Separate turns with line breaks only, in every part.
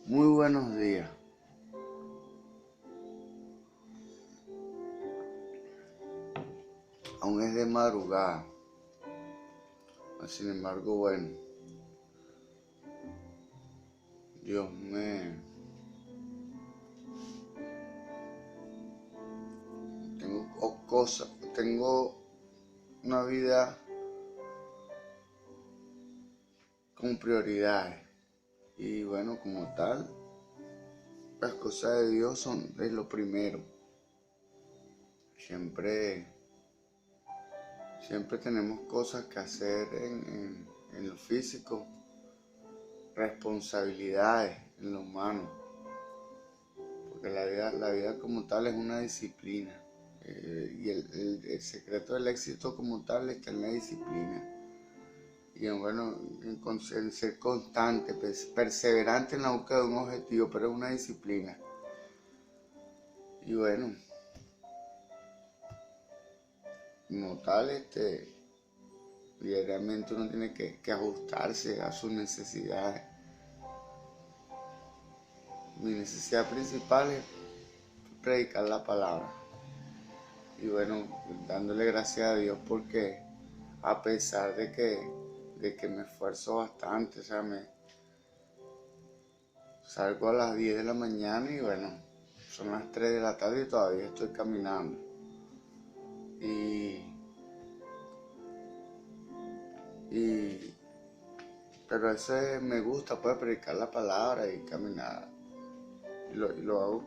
Muy buenos días. Aún es de madrugada. Sin embargo, bueno, Dios me... Tengo una vida con prioridades. Y bueno, como tal, las cosas de Dios es lo primero. Siempre tenemos cosas que hacer en lo físico, responsabilidades en lo humano, porque la vida como tal es una disciplina, y el secreto del éxito como tal está en la disciplina, y en ser constante, perseverante en la búsqueda de un objetivo, pero es una disciplina. Y bueno, como tal, diariamente uno tiene que ajustarse a sus necesidades. Mi necesidad principal es predicar la palabra. Y bueno, dándole gracias a Dios porque a pesar de que me esfuerzo bastante, o sea, salgo a las 10 de la mañana y bueno, son las 3 de la tarde y todavía estoy caminando. Pero eso me gusta, pues, predicar la palabra y caminar. Y lo hago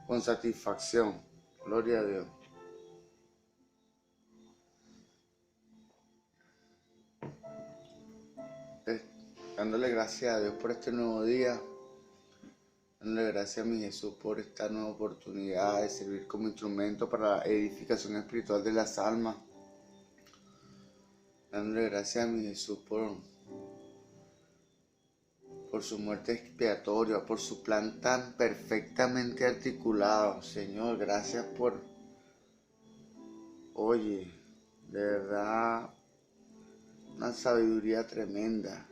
con satisfacción. Gloria a Dios. Dándole gracias a Dios por este nuevo día. Dándole gracias a mi Jesús por esta nueva oportunidad de servir como instrumento para la edificación espiritual de las almas. Dándole gracias a mi Jesús por su muerte expiatoria, por su plan tan perfectamente articulado. Señor, gracias oye, de verdad, una sabiduría tremenda.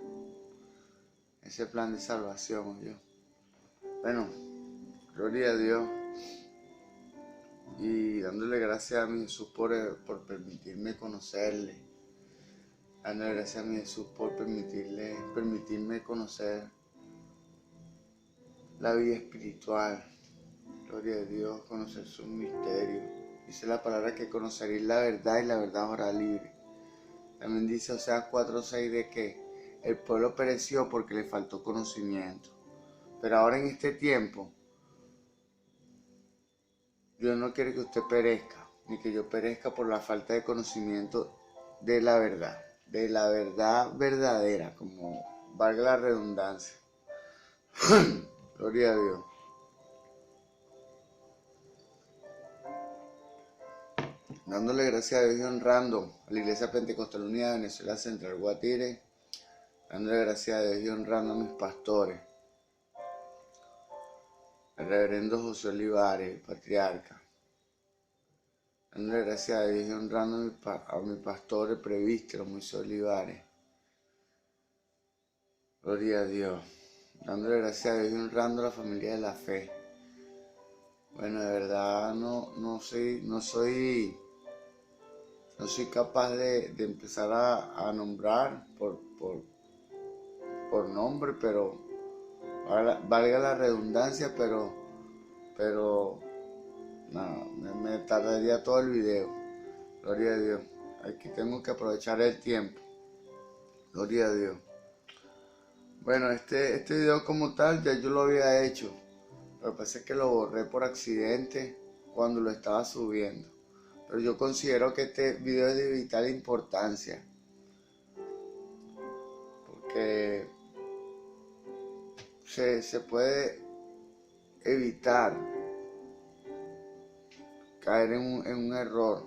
Ese plan de salvación, Dios. Bueno, gloria a Dios. Y dándole gracias a mi Jesús por permitirme conocerle. Dándole gracias a mi Jesús por permitirme conocer la vida espiritual. Gloria a Dios, conocer sus misterios. Dice la palabra que conoceréis la verdad y la verdad os hará libre. También dice Oseas 4:6 de que el pueblo pereció porque le faltó conocimiento. Pero ahora en este tiempo, Dios no quiere que usted perezca, ni que yo perezca por la falta de conocimiento de la verdad verdadera, como valga la redundancia. Gloria a Dios. Dándole gracias a Dios y honrando a la Iglesia Pentecostal Unida de Venezuela Central Guatire. Dándole gracias a Dios y honrando a mis pastores. El reverendo José Olivares, patriarca. Dándole gracias a Dios y honrando a mi pastor, el presbítero Moisés Olivares. Gloria a Dios. Dándole gracias a Dios y honrando a la familia de la fe. Bueno, de verdad no soy capaz de empezar a nombrar por nombre, pero valga la redundancia, pero no, me tardaría todo el video. Gloria a Dios. Aquí tengo que aprovechar el tiempo. Gloria a Dios. Bueno, este video como tal ya yo lo había hecho. Lo que pasa es que lo borré por accidente cuando lo estaba subiendo. Pero yo considero que este video es de vital importancia. Porque se puede evitar caer en un error.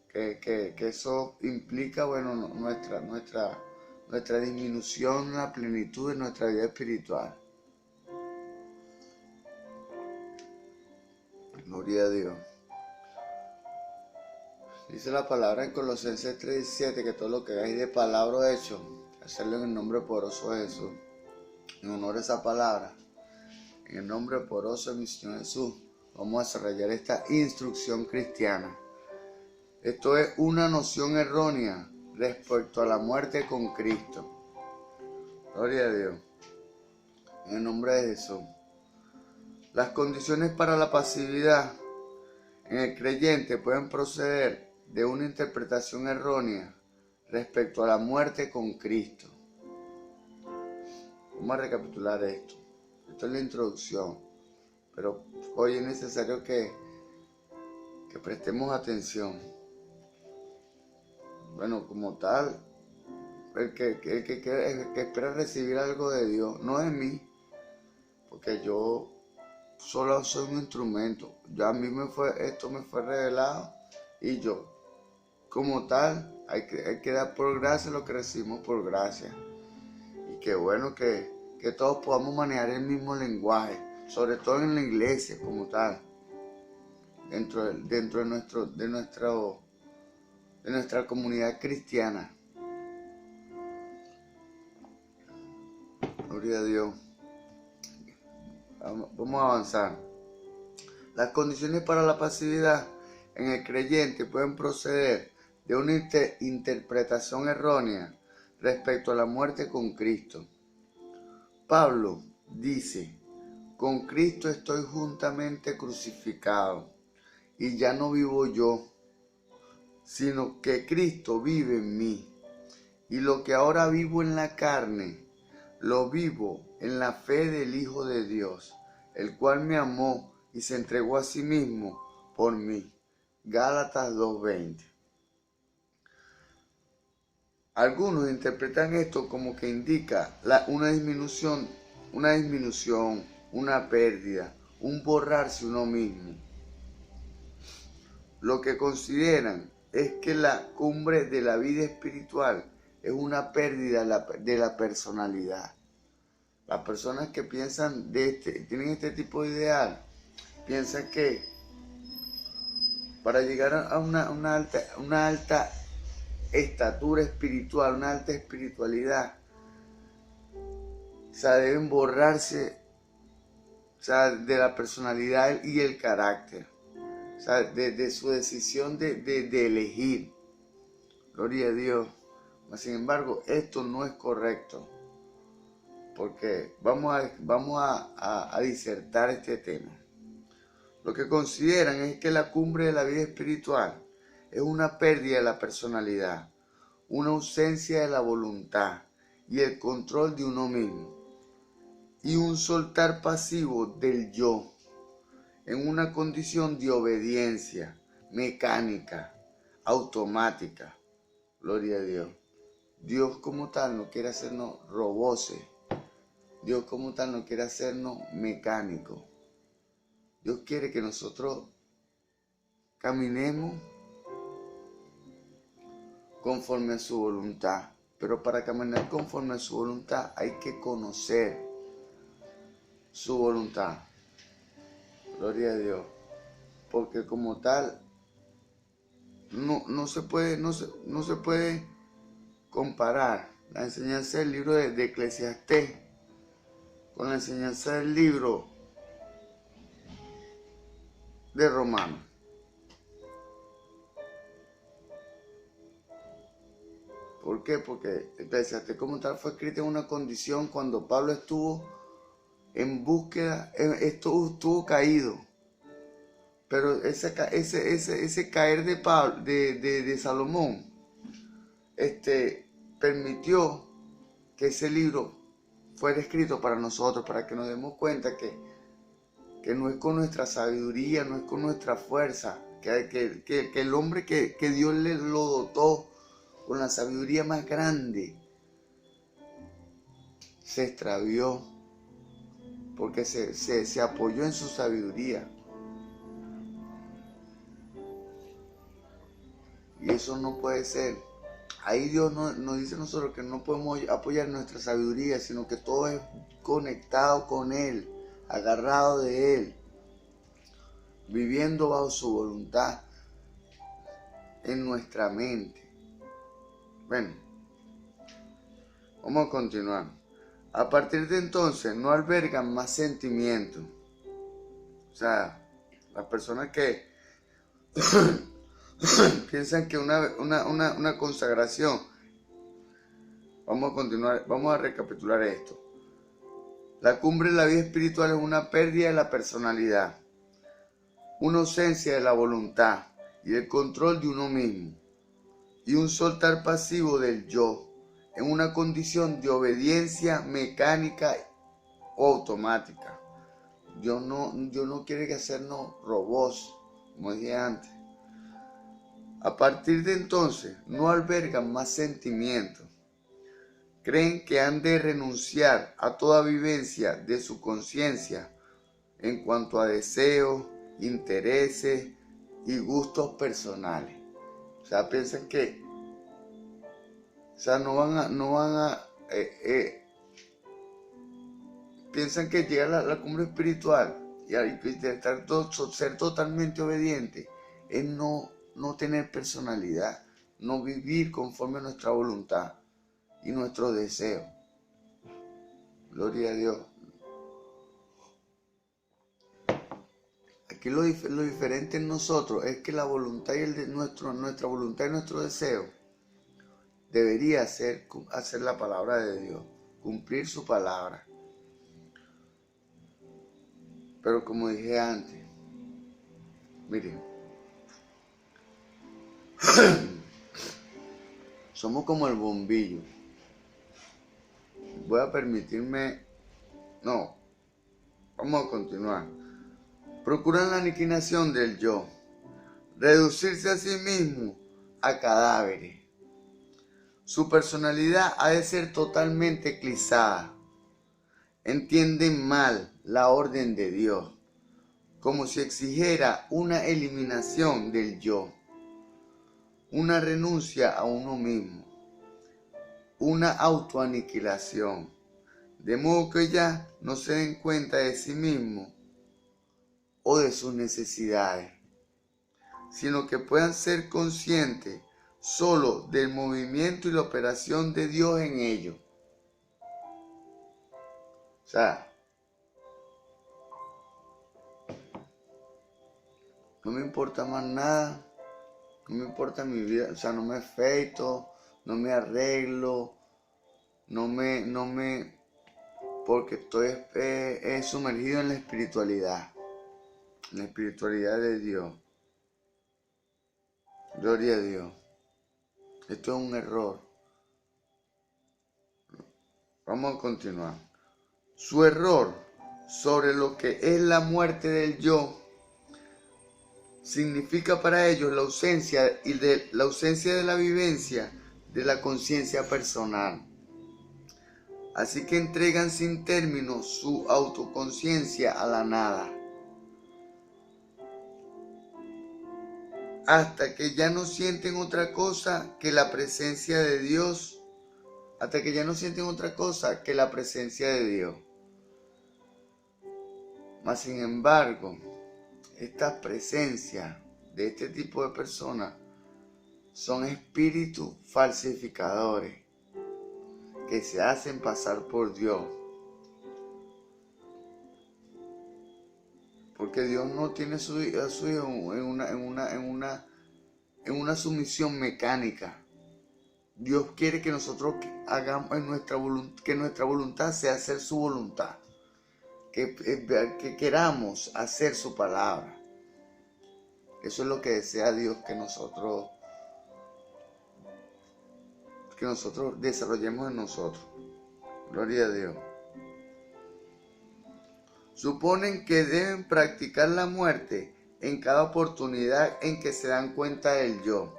Que eso implica, bueno, nuestra disminución en la plenitud de nuestra vida espiritual. Gloria a Dios. Dice la palabra en Colosenses 3:17 que todo lo que hagáis de palabra o hecho, hacerlo en el nombre poderoso de Jesús. en honor a esa palabra, en el nombre poderoso de mi Señor Jesús, vamos a desarrollar esta instrucción cristiana. Esto es una noción errónea respecto a la muerte con Cristo. Gloria a Dios. En el nombre de Jesús. Las condiciones para la pasividad en el creyente pueden proceder de una interpretación errónea respecto a la muerte con Cristo. Vamos a recapitular esto. Esto es la introducción. Pero hoy es necesario que prestemos atención. Bueno, como tal, el que espera recibir algo de Dios, no de mí, porque yo solo soy un instrumento. Ya a mí esto me fue revelado y yo, como tal, hay que dar por gracia lo que recibimos por gracia. Y qué bueno que todos podamos manejar el mismo lenguaje, sobre todo en la iglesia como tal, dentro de nuestra comunidad cristiana. Gloria a Dios. Vamos a avanzar. Las condiciones para la pasividad en el creyente pueden proceder de una interpretación errónea respecto a la muerte con Cristo. Pablo dice: con Cristo estoy juntamente crucificado, y ya no vivo yo, sino que Cristo vive en mí. Y lo que ahora vivo en la carne, lo vivo en la fe del Hijo de Dios, el cual me amó y se entregó a sí mismo por mí. Gálatas 2:20. Algunos interpretan esto como que indica una disminución, una pérdida, un borrarse uno mismo. Lo que consideran es que la cumbre de la vida espiritual es una pérdida de la personalidad. Las personas que piensan tienen este tipo de ideal, piensan que para llegar a una alta estatura espiritual, una alta espiritualidad, o sea, deben borrarse, o sea, de la personalidad y el carácter, o sea, de su decisión de elegir. Gloria a Dios. Sin embargo, esto no es correcto, porque vamos a disertar este tema. Lo que consideran es que la cumbre de la vida espiritual es una pérdida de la personalidad, una ausencia de la voluntad y el control de uno mismo, y un soltar pasivo del yo, en una condición de obediencia mecánica, automática. Gloria a Dios. Dios como tal no quiere hacernos robots. Dios como tal no quiere hacernos mecánicos. Dios quiere que nosotros caminemos conforme a su voluntad. Pero para caminar conforme a su voluntad hay que conocer su voluntad. Gloria a Dios. Porque como tal no se puede comparar la enseñanza del libro de Eclesiastés con la enseñanza del libro de Romanos. ¿Por qué? Porque Eclesiastés como tal fue escrita en una condición cuando Pablo estuvo en búsqueda, estuvo caído. Pero ese caer de Salomón permitió que ese libro fuera escrito para nosotros, para que nos demos cuenta que no es con nuestra sabiduría, no es con nuestra fuerza, que el hombre que Dios lo dotó con la sabiduría más grande se extravió porque se apoyó en su sabiduría. Y eso no puede ser. Ahí Dios nos dice a nosotros que no podemos apoyar nuestra sabiduría, sino que todo es conectado con Él, agarrado de Él, viviendo bajo su voluntad en nuestra mente. Bueno, vamos a continuar. A partir de entonces no albergan más sentimientos. O sea, las personas que piensan que una consagración, vamos a continuar, vamos a recapitular esto. La cumbre de la vida espiritual es una pérdida de la personalidad, una ausencia de la voluntad y el control de uno mismo, y un soltar pasivo del yo, en una condición de obediencia mecánica o automática. Dios no quiere que hacernos robots, como dije antes. A partir de entonces no albergan más sentimientos. Creen que han de renunciar a toda vivencia de su conciencia en cuanto a deseos, intereses y gustos personales. O sea, piensan que, piensan que llegar a la cumbre espiritual y ser totalmente obediente es no tener personalidad, no vivir conforme a nuestra voluntad y nuestros deseos. Gloria a Dios. Aquí lo diferente en nosotros es que la voluntad y nuestra voluntad y nuestro deseo debería ser hacer la palabra de Dios, cumplir su palabra. Pero como dije antes, miren, somos como el bombillo. Voy a permitirme, no, vamos a continuar. Procuran la aniquilación del yo, reducirse a sí mismo a cadáveres. Su personalidad ha de ser totalmente eclipsada. Entienden mal la orden de Dios, como si exigiera una eliminación del yo, una renuncia a uno mismo, una autoaniquilación, de modo que ya no se den cuenta de sí mismo o de sus necesidades, sino que puedan ser conscientes solo del movimiento y la operación de Dios en ellos. O sea, no me importa más nada, no me importa mi vida, o sea, no me afeito, no me arreglo, porque estoy sumergido en la espiritualidad de Dios. Gloria a Dios. Esto es un error. Vamos a continuar. Su error sobre lo que es la muerte del yo significa para ellos la ausencia de la vivencia de la conciencia personal. Así que entregan sin término su autoconciencia a la nada, hasta que ya no sienten otra cosa que la presencia de Dios, Mas sin embargo, estas presencias de este tipo de personas son espíritus falsificadores que se hacen pasar por Dios. Porque Dios no tiene a su hijo en una sumisión mecánica. Dios quiere que nosotros hagamos que nuestra voluntad sea hacer su voluntad. Que queramos hacer su palabra. Eso es lo que desea Dios que nosotros desarrollemos en nosotros. Gloria a Dios. Suponen que deben practicar la muerte en cada oportunidad en que se dan cuenta del yo,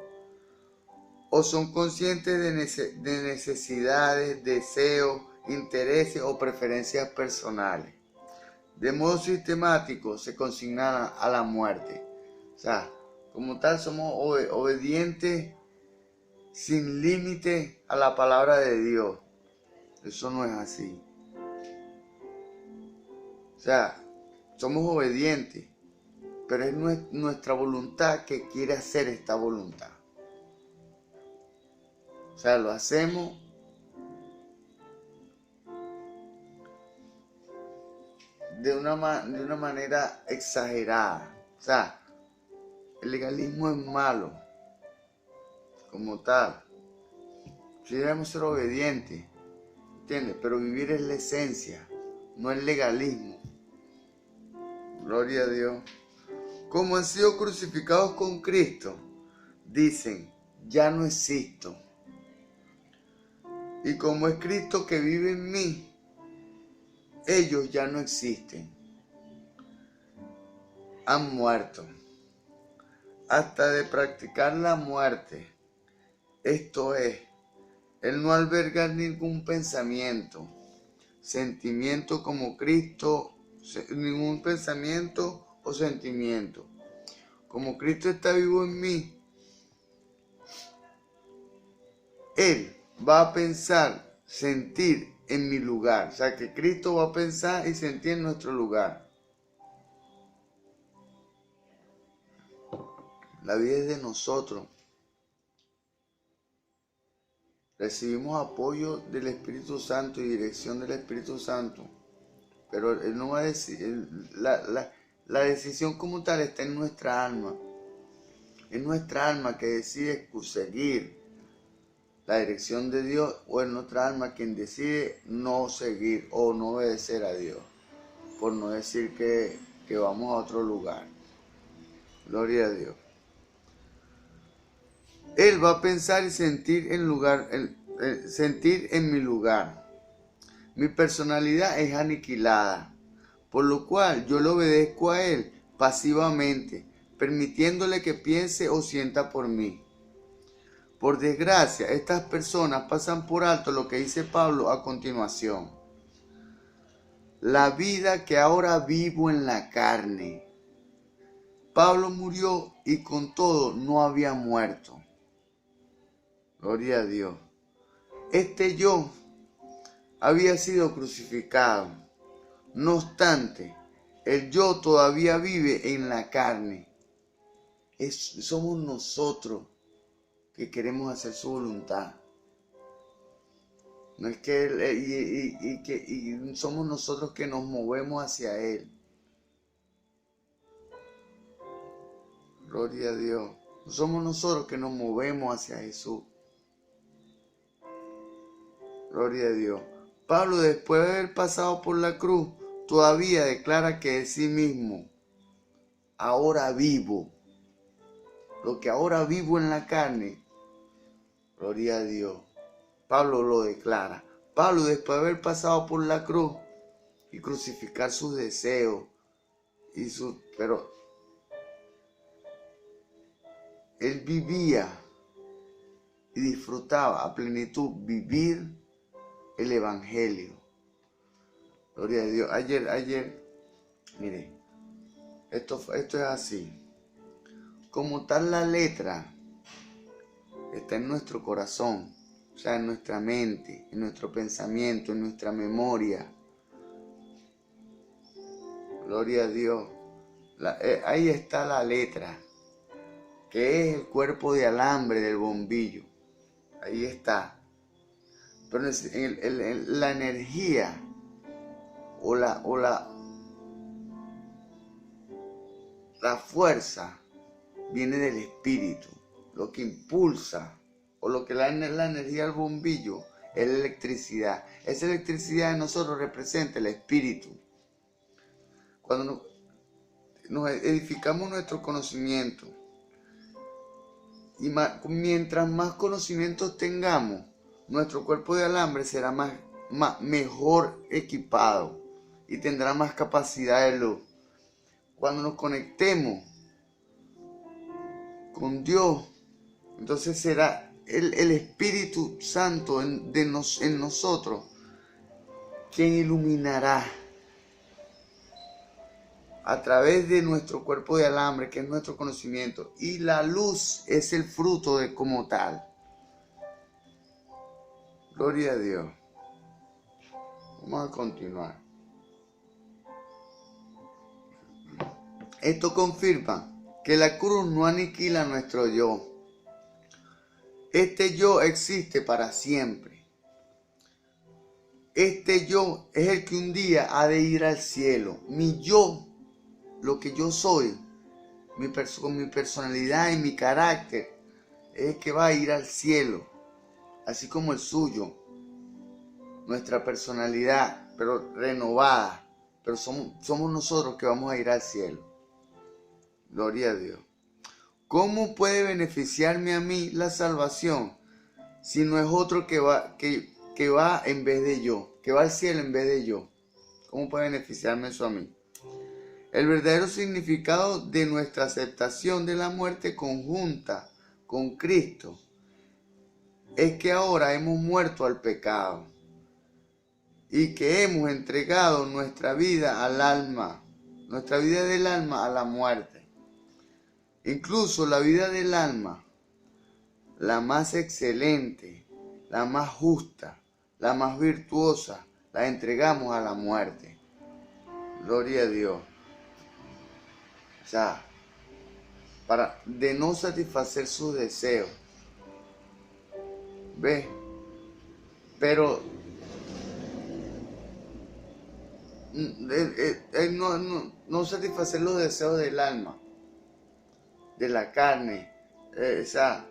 o son conscientes de necesidades, deseos, intereses o preferencias personales. De modo sistemático se consignan a la muerte. O sea, como tal somos obedientes sin límite a la palabra de Dios. Eso no es así. O sea, somos obedientes, pero es nuestra voluntad que quiere hacer esta voluntad. O sea, lo hacemos de una manera exagerada. O sea, el legalismo es malo como tal. Si debemos ser obedientes, ¿entiendes? Pero vivir es la esencia, no el legalismo. Gloria a Dios. Como han sido crucificados con Cristo, dicen, ya no existo. Y como es Cristo que vive en mí, ellos ya no existen. Han muerto. Hasta de practicar la muerte. Esto es, el no albergar ningún pensamiento, sentimiento como Cristo, ningún pensamiento o sentimiento. Como Cristo está vivo en mí, Él va a pensar, sentir en mi lugar. O sea, que Cristo va a pensar y sentir en nuestro lugar. La vida es de nosotros. Recibimos apoyo del Espíritu Santo y dirección del Espíritu Santo. Pero Él no va a decir, la decisión como tal está en nuestra alma. Es nuestra alma que decide seguir la dirección de Dios, o es nuestra alma quien decide no seguir o no obedecer a Dios, por no decir que vamos a otro lugar. Gloria a Dios. Él va a pensar y sentir sentir en mi lugar. Mi personalidad es aniquilada, por lo cual yo le obedezco a Él pasivamente, permitiéndole que piense o sienta por mí. Por desgracia, estas personas pasan por alto lo que dice Pablo a continuación. La vida que ahora vivo en la carne. Pablo murió y con todo no había muerto. Gloria a Dios. Este yo había sido crucificado. No obstante, el yo todavía vive en la carne. Somos nosotros que queremos hacer su voluntad. No es que somos nosotros que nos movemos hacia Él. Gloria a Dios. Somos nosotros que nos movemos hacia Jesús. Gloria a Dios. Pablo, después de haber pasado por la cruz, todavía declara que de sí mismo, ahora vivo. Lo que ahora vivo en la carne, gloria a Dios. Pablo lo declara. Pablo, después de haber pasado por la cruz y crucificar sus deseos, pero él vivía y disfrutaba a plenitud vivir el Evangelio. Gloria a Dios. Ayer, mire, esto es así. Como tal, la letra está en nuestro corazón, o sea, en nuestra mente, en nuestro pensamiento, en nuestra memoria. Gloria a Dios. Ahí está la letra, que es el cuerpo de alambre del bombillo. Ahí está. Pero la energía o la fuerza viene del espíritu. Lo que impulsa o lo que da la energía al bombillo es la electricidad. Esa electricidad en nosotros representa el espíritu. Cuando nos edificamos nuestro conocimiento, y mientras más conocimientos tengamos, nuestro cuerpo de alambre será mejor equipado y tendrá más capacidad de luz. Cuando nos conectemos con Dios, entonces será el Espíritu Santo en nosotros quien iluminará a través de nuestro cuerpo de alambre, que es nuestro conocimiento, y la luz es el fruto de como tal. Gloria a Dios. Vamos a continuar. Esto confirma que la cruz no aniquila nuestro yo. Este yo existe para siempre. Este yo es el que un día ha de ir al cielo. Mi yo, lo que yo soy, con mi personalidad y mi carácter, es el que va a ir al cielo, así como el suyo. Nuestra personalidad, pero renovada, pero somos nosotros que vamos a ir al cielo. Gloria a Dios. ¿Cómo puede beneficiarme a mí la salvación si no es otro que va en vez de yo, que va al cielo en vez de yo? ¿Cómo puede beneficiarme eso a mí? El verdadero significado de nuestra aceptación de la muerte conjunta con Cristo es que ahora hemos muerto al pecado y que hemos entregado nuestra vida al alma, nuestra vida del alma a la muerte. Incluso la vida del alma, la más excelente, la más justa, la más virtuosa, la entregamos a la muerte. Gloria a Dios. O sea, de no satisfacer sus deseos. ¿Ves? Pero no satisfacer los deseos del alma, de la carne. O sea,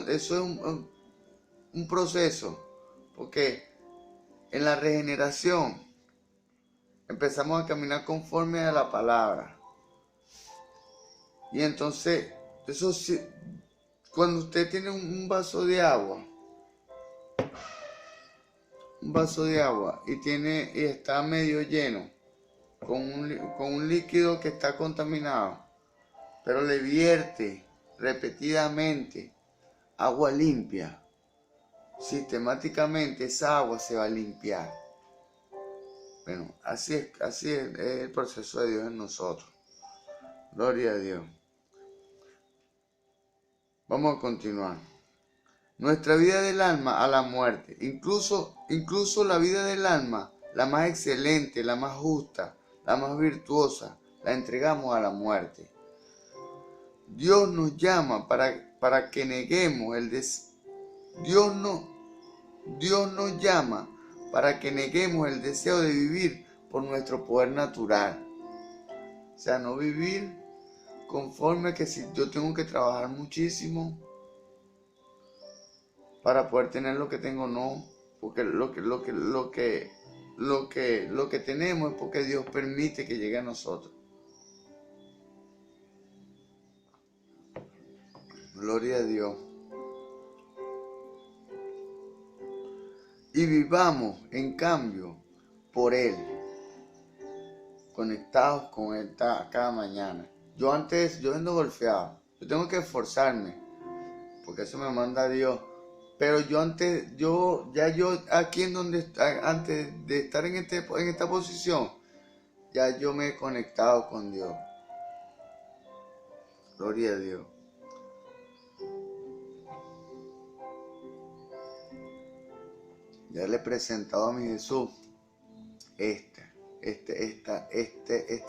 eso es un proceso, porque en la regeneración empezamos a caminar conforme a la palabra. Y entonces, eso sí, cuando usted tiene un vaso de agua, y está medio lleno con un líquido que está contaminado, pero le vierte repetidamente agua limpia, sistemáticamente esa agua se va a limpiar. Bueno, así es el proceso de Dios en nosotros. Gloria a Dios. Vamos a continuar. Nuestra vida del alma a la muerte. Incluso la vida del alma, la más excelente, la más justa, la más virtuosa, la entregamos a la muerte. Dios nos llama para que neguemos Dios nos llama para que neguemos el deseo de vivir por nuestro poder natural. O sea, no vivir conforme a que si yo tengo que trabajar muchísimo para poder tener lo que tengo, no, porque lo que tenemos es porque Dios permite que llegue a nosotros. Gloria a Dios. Y vivamos, en cambio, por Él, conectados con Él cada mañana. Yo ando golpeado, yo tengo que esforzarme, porque eso me manda Dios. Pero yo aquí antes de estar en esta posición, ya yo me he conectado con Dios. Gloria a Dios. Ya le he presentado a mi Jesús este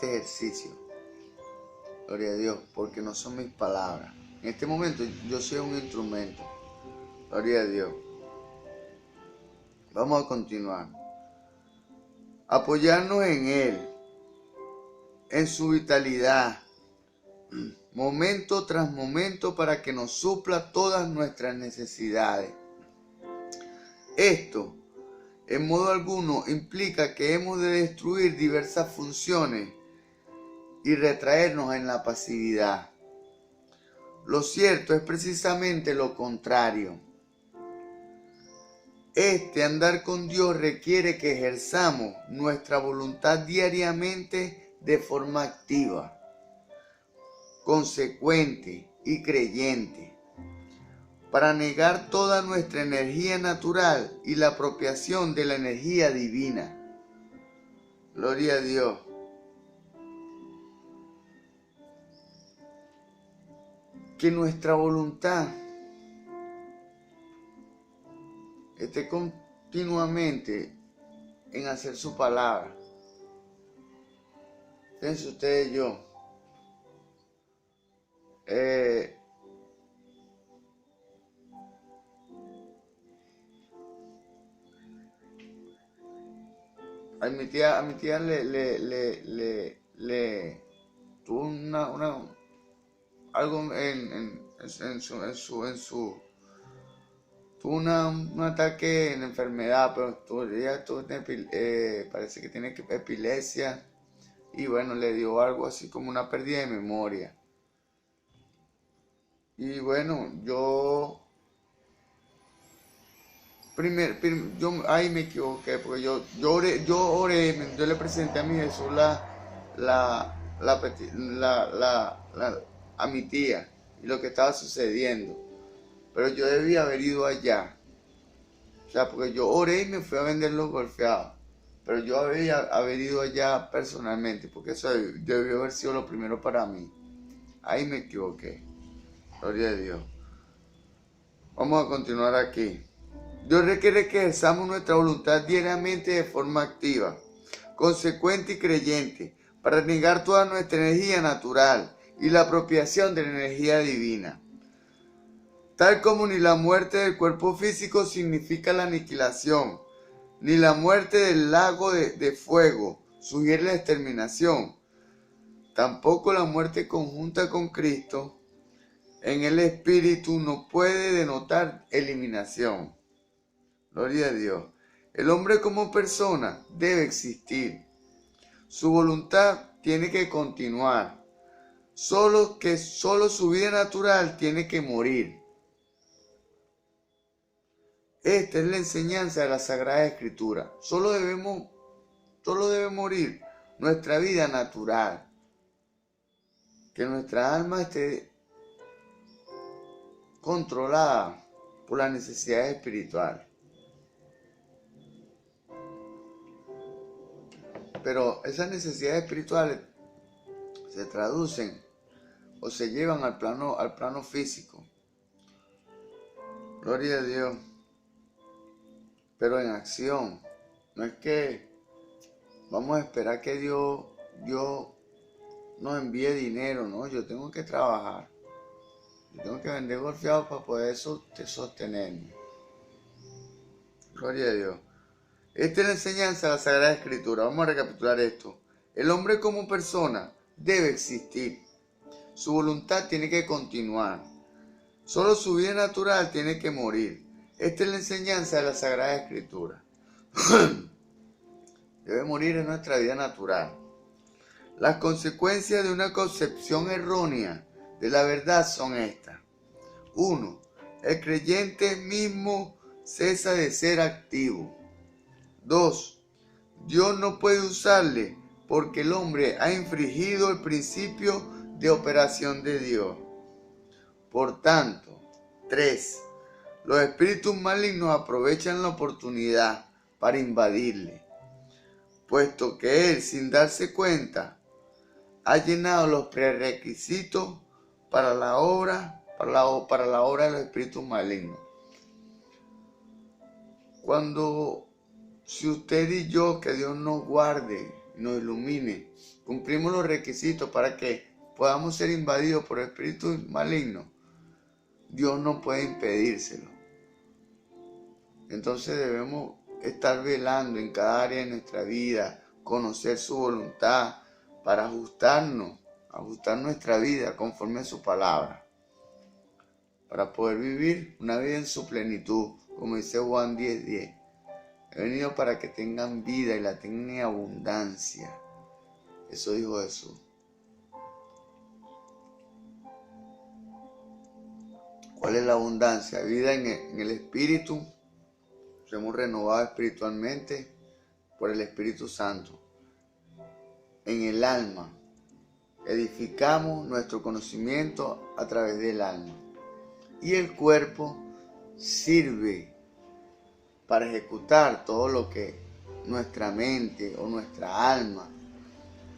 ejercicio. Gloria a Dios, porque no son mis palabras. En este momento yo soy un instrumento. Gloria a Dios. Vamos a continuar. Apoyarnos en Él, en su vitalidad, momento tras momento, para que nos supla todas nuestras necesidades. Esto, en modo alguno, implica que hemos de destruir diversas funciones y retraernos en la pasividad. Lo cierto es precisamente lo contrario. Andar con Dios requiere que ejerzamos nuestra voluntad diariamente de forma activa, consecuente y creyente, para negar toda nuestra energía natural y la apropiación de la energía divina. Gloria a Dios. Que nuestra voluntad esté continuamente en hacer su palabra. Fíjense ustedes y yo. a mi tía le tuvo algo tuvo un ataque en enfermedad, pero parece que tiene epilepsia y bueno, le dio algo así como una pérdida de memoria. Y bueno, yo ahí me equivoqué, porque yo le presenté a mi Jesús a mi tía y lo que estaba sucediendo. Pero yo debía haber ido allá. O sea, porque yo oré y me fui a vender los golfeados. Pero yo debía haber ido allá personalmente, porque eso debió haber sido lo primero para mí. Ahí me equivoqué. Gloria a Dios. Vamos a continuar aquí. Dios requiere que ejerzamos nuestra voluntad diariamente de forma activa, consecuente y creyente, para negar toda nuestra energía natural y la apropiación de la energía divina. Tal como ni la muerte del cuerpo físico significa la aniquilación, ni la muerte del lago de fuego sugiere la exterminación, tampoco la muerte conjunta con Cristo en el espíritu no puede denotar eliminación. Gloria a Dios. El hombre como persona debe existir. Su voluntad tiene que continuar. Solo su vida natural tiene que morir. Esta es la enseñanza de la Sagrada Escritura. Solo debe morir nuestra vida natural. Que nuestra alma esté controlada por las necesidades espirituales. Pero esas necesidades espirituales se traducen o se llevan al plano físico. Gloria a Dios. Pero en acción. No es que vamos a esperar que Dios nos envíe dinero, ¿no? Yo tengo que trabajar. Yo tengo que vender golfeados para poder sostenerme. Gloria a Dios. Esta es la enseñanza de la Sagrada Escritura. Vamos a recapitular esto. El hombre como persona debe existir. Su voluntad tiene que continuar. Solo su vida natural tiene que morir. Esta es la enseñanza de la Sagrada Escritura. Debe morir en nuestra vida natural. Las consecuencias de una concepción errónea de la verdad son estas. 1. El creyente mismo cesa de ser activo. 2. Dios no puede usarle porque el hombre ha infringido el principio de operación de Dios. Por tanto, 3. Los espíritus malignos aprovechan la oportunidad para invadirle, puesto que él, sin darse cuenta, ha llenado los prerequisitos para la obra de los espíritus malignos. Si usted y yo, que Dios nos guarde, nos ilumine, cumplimos los requisitos para que podamos ser invadidos por espíritus malignos, Dios no puede impedírselo. Entonces debemos estar velando en cada área de nuestra vida, conocer su voluntad para ajustar nuestra vida conforme a su palabra, para poder vivir una vida en su plenitud, como dice Juan 10:10. He venido para que tengan vida y la tengan en abundancia. Eso dijo Jesús. ¿Cuál es la abundancia? Vida en el Espíritu. Somos renovados espiritualmente por el Espíritu Santo. En el alma. Edificamos nuestro conocimiento a través del alma. Y el cuerpo sirve para ejecutar todo lo que nuestra mente o nuestra alma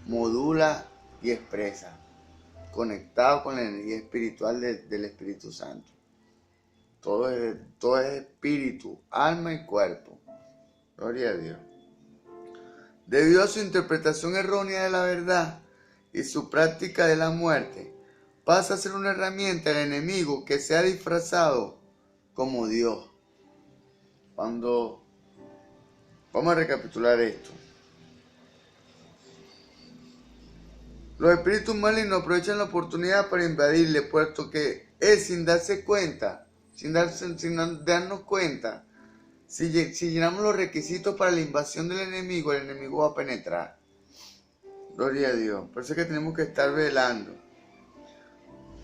modula y expresa, conectado con la energía espiritual del Espíritu Santo. Todo es espíritu, alma y cuerpo. Gloria a Dios. Debido a su interpretación errónea de la verdad y su práctica de la muerte, pasa a ser una herramienta del enemigo que se ha disfrazado como Dios. Vamos a recapitular esto. Los espíritus malignos aprovechan la oportunidad para invadirle, puesto que él, sin darse cuenta, sin darnos cuenta, si llenamos los requisitos para la invasión del enemigo, el enemigo va a penetrar. Gloria a Dios. Por eso es que tenemos que estar velando.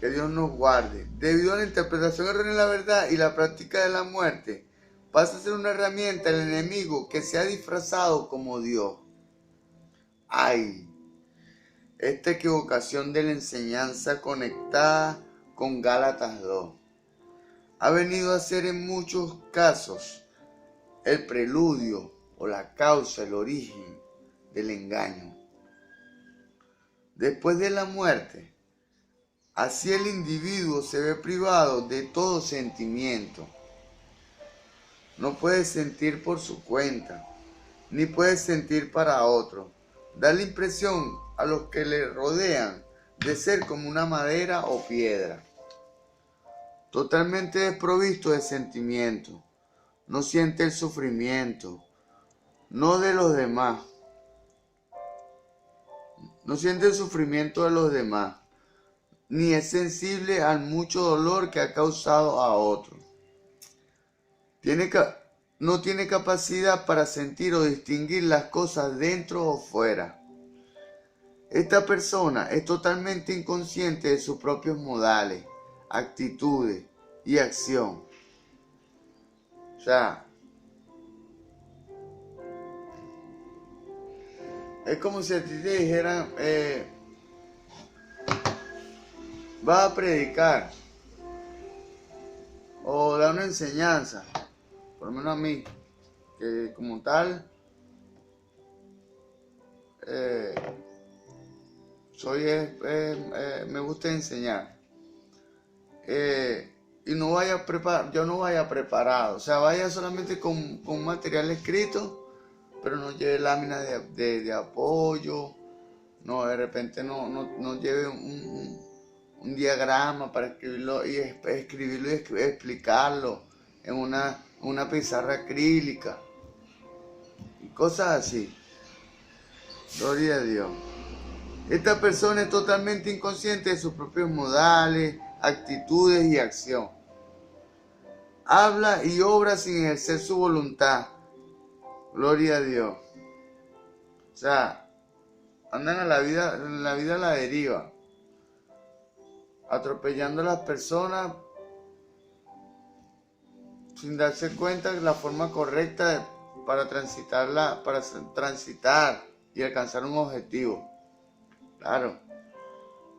Que Dios nos guarde. Debido a la interpretación errónea de la verdad y la práctica de la muerte, pasa a ser una herramienta del enemigo que se ha disfrazado como Dios. ¡Ay! Esta equivocación de la enseñanza conectada con Gálatas 2 ha venido a ser en muchos casos el preludio o la causa, el origen del engaño. Después de la muerte, así el individuo se ve privado de todo sentimiento. No puede sentir por su cuenta, ni puede sentir para otro. Da la impresión a los que le rodean de ser como una madera o piedra. Totalmente desprovisto de sentimiento. No siente el sufrimiento, no de los demás. No siente el sufrimiento de los demás, ni es sensible al mucho dolor que ha causado a otros. No tiene capacidad para sentir o distinguir las cosas dentro o fuera. Esta persona es totalmente inconsciente de sus propios modales, actitudes y acción. O sea, es como si a ti te dijeran, vas a predicar o dar una enseñanza, por lo menos a mí, que como tal, me gusta enseñar. Y no vaya yo no vaya preparado, o sea, vaya solamente con material escrito, pero no lleve láminas de apoyo, no, de repente no lleve un diagrama para escribirlo y explicarlo en una pizarra acrílica y cosas así. Gloria a Dios. Esta persona es totalmente inconsciente de sus propios modales, actitudes y acción. Habla y obra sin ejercer su voluntad. Gloria a Dios. O sea, andan en la vida a la deriva, atropellando a las personas sin darse cuenta de la forma correcta para transitar y alcanzar un objetivo. Claro,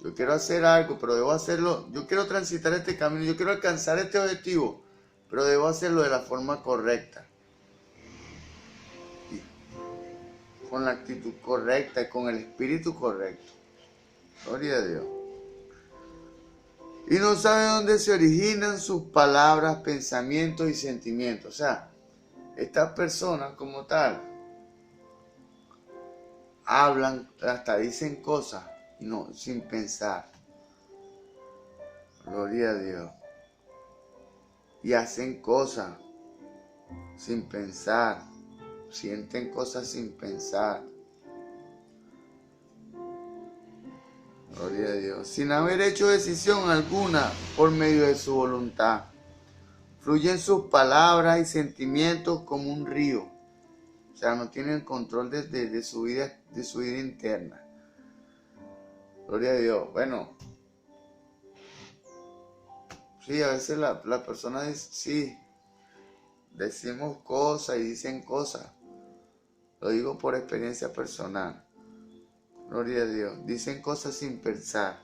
yo quiero hacer algo, pero debo hacerlo. Yo quiero transitar este camino, yo quiero alcanzar este objetivo, pero debo hacerlo de la forma correcta, y con la actitud correcta y con el espíritu correcto. Gloria a Dios. Y no sabe dónde se originan sus palabras, pensamientos y sentimientos. O sea, estas personas como tal hablan, hasta dicen cosas sin pensar. Gloria a Dios. Y hacen cosas sin pensar. Sienten cosas sin pensar. Gloria a Dios. Sin haber hecho decisión alguna por medio de su voluntad. Fluyen sus palabras y sentimientos como un río. O sea, no tienen control de su vida interna. Gloria a Dios. Bueno, sí, a veces la persona dice, sí, decimos cosas y dicen cosas. Lo digo por experiencia personal. Gloria a Dios. Dicen cosas sin pensar.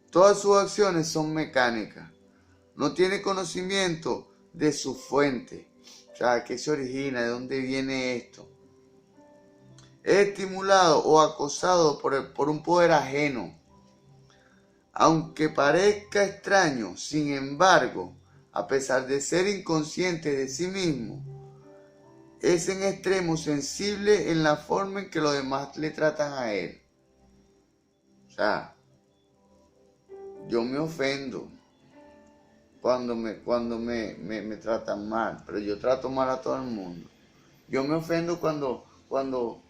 Todas sus acciones son mecánicas. No tiene conocimiento de su fuente. O sea, ¿qué se origina? ¿De dónde viene esto? Es estimulado o acosado por un poder ajeno. Aunque parezca extraño, sin embargo, a pesar de ser inconsciente de sí mismo, es en extremo sensible en la forma en que los demás le tratan a él. O sea, yo me ofendo cuando me tratan mal, pero yo trato mal a todo el mundo. Yo me ofendo cuando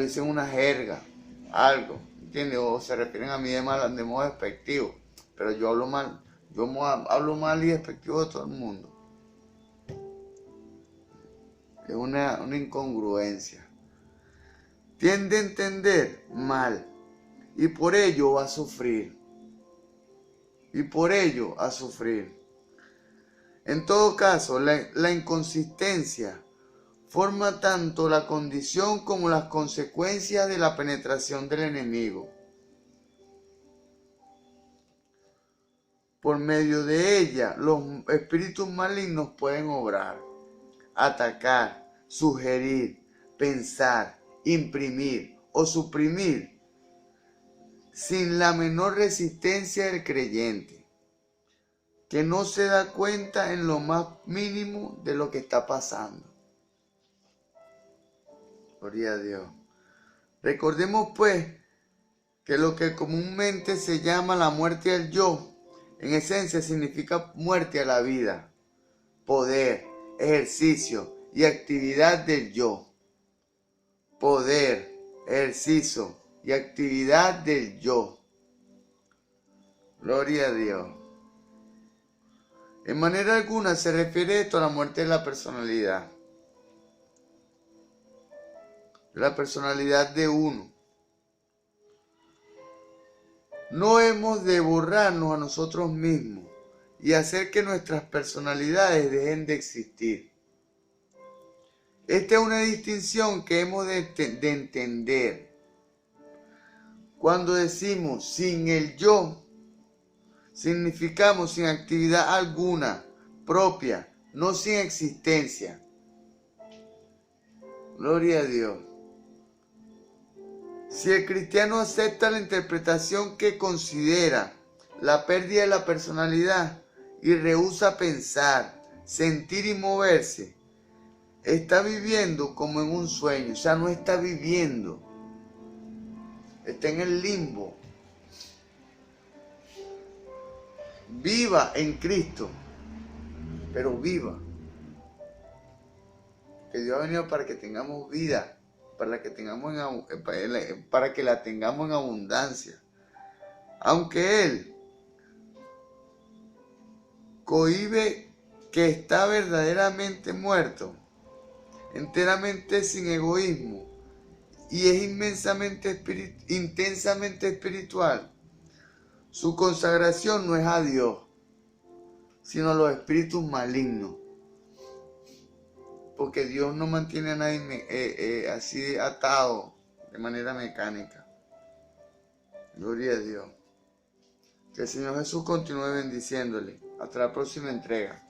dicen una jerga. algo, ¿entiendes? O se refieren a mí de modo despectivo, pero yo hablo mal, hablo mal y despectivo de todo el mundo. Es una incongruencia. Tiende a entender mal y por ello va a sufrir. En todo caso, la inconsistencia forma tanto la condición como las consecuencias de la penetración del enemigo. Por medio de ella, los espíritus malignos pueden obrar, atacar, sugerir, pensar, imprimir o suprimir sin la menor resistencia del creyente, que no se da cuenta en lo más mínimo de lo que está pasando. Gloria a Dios. Recordemos pues que lo que comúnmente se llama la muerte al yo, en esencia significa muerte a la vida, poder, ejercicio y actividad del yo. Poder, ejercicio y actividad del yo. Gloria a Dios. En manera alguna se refiere esto a la muerte de la personalidad. La personalidad de uno. No hemos de borrarnos a nosotros mismos y hacer que nuestras personalidades dejen de existir. Esta es una distinción que hemos de entender. Cuando decimos sin el yo, significamos sin actividad alguna propia, no sin existencia. Gloria a Dios. Si el cristiano acepta la interpretación que considera la pérdida de la personalidad y rehúsa pensar, sentir y moverse, está viviendo como en un sueño, o sea, no está viviendo, está en el limbo. Viva en Cristo, pero viva. Que Dios ha venido para que tengamos vida, para que la tengamos en abundancia. Aunque Él cohíbe que está verdaderamente muerto, enteramente sin egoísmo, y es intensamente espiritual, su consagración no es a Dios, sino a los espíritus malignos. Porque Dios no mantiene a nadie así atado de manera mecánica. Gloria a Dios. Que el Señor Jesús continúe bendiciéndole. Hasta la próxima entrega.